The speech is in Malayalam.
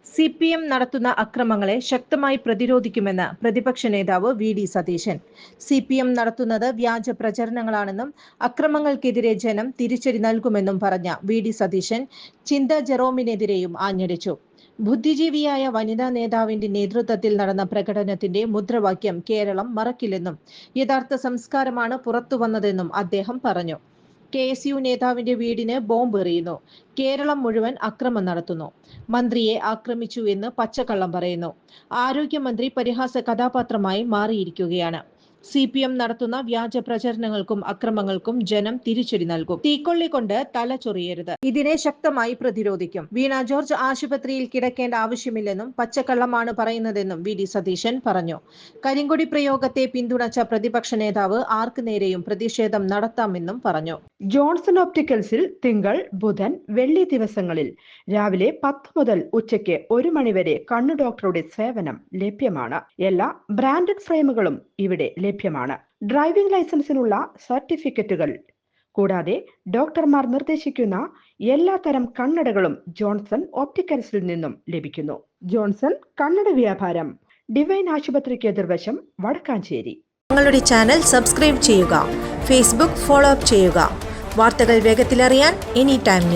CPM നടത്തുന്ന അക്രമങ്ങളെ ശക്തമായി പ്രതിരോധിക്കുമെന്ന് പ്രതിപക്ഷ നേതാവ് വി.ഡി. സതീശൻ. CPM നടത്തുന്നത് വ്യാജ പ്രചരണങ്ങളാണെന്നും അക്രമങ്ങൾക്കെതിരെ ജനം തിരിച്ചടി നൽകുമെന്നും പറഞ്ഞ വി.ഡി. സതീശൻ ചിന്ത ജെറോമിനെതിരെയും ആഞ്ഞടിച്ചു. ബുദ്ധിജീവിയായ വനിതാ നേതാവിന്റെ നേതൃത്വത്തിൽ നടന്ന പ്രകടനത്തിന്റെ മുദ്രാവാക്യം കേരളം മറക്കില്ലെന്നും യഥാർത്ഥ സംസ്കാരമാണ് പുറത്തുവന്നതെന്നും അദ്ദേഹം പറഞ്ഞു. KSU നേതാവിന്റെ വീടിന് ബോംബ് എറിയുന്നു. കേരളം മുഴുവൻ അക്രമം നടത്തുന്നു. മന്ത്രിയെ ആക്രമിച്ചു എന്ന് പച്ചക്കള്ളം പറയുന്നു. ആരോഗ്യമന്ത്രി പരിഹാസ കഥാപാത്രമായി മാറിയിരിക്കുകയാണ്. CPM നടത്തുന്ന വ്യാജ പ്രചരണങ്ങൾക്കും അക്രമങ്ങൾക്കും ജനം തിരിച്ചടി നൽകും. തീക്കൊള്ളി കൊണ്ട് തല ചൊറിയരുത്. ഇതിനെ ശക്തമായി പ്രതിരോധിക്കും. വീണ ജോർജ് ആശുപത്രിയിൽ കിടക്കേണ്ട ആവശ്യമില്ലെന്നും പച്ചക്കള്ളമാണ് പറയുന്നതെന്നും വി.ഡി. സതീശൻ പറഞ്ഞു. കരിങ്കൊടി പ്രയോഗത്തെ പിന്തുണച്ച പ്രതിപക്ഷ നേതാവ് ആർക്ക് നേരെയും പ്രതിഷേധം നടത്താമെന്നും പറഞ്ഞു. ജോൺസൺ ഒപ്റ്റിക്കൽസിൽ തിങ്കൾ, ബുധൻ, വെള്ളി ദിവസങ്ങളിൽ രാവിലെ 10 മുതൽ ഉച്ചയ്ക്ക് 1 മണിവരെ കണ്ണു ഡോക്ടറുടെ സേവനം ലഭ്യമാണ്. എല്ലാ ബ്രാൻഡഡ് ഫ്രെയിമുകളും ഇവിടെ ലഭ്യമാണ്. ഡ്രൈവിംഗ് ലൈസൻസിനുള്ള സർട്ടിഫിക്കറ്റുകൾ കൂടാതെ ഡോക്ടർമാർ നിർദ്ദേശിക്കുന്ന എല്ലാ തരം കണ്ണടകളും ജോൺസൺ ഒപ്റ്റിക്കൽസിൽ നിന്നും ലഭിക്കുന്നു. ജോൺസൺ കണ്ണട വ്യാപാരം, ഡിവൈൻ ആശുപത്രിക്ക് എതിർവശം, വടക്കാഞ്ചേരി. ഞങ്ങളുടെ ചാനൽ സബ്സ്ക്രൈബ് ചെയ്യുക. ഫേസ്ബുക്ക് ഫോളോ അപ്പ് ചെയ്യുക. വാർത്തകൾ വേഗത്തിലറിയാൻ എനി ടൈം ന്യൂസ്.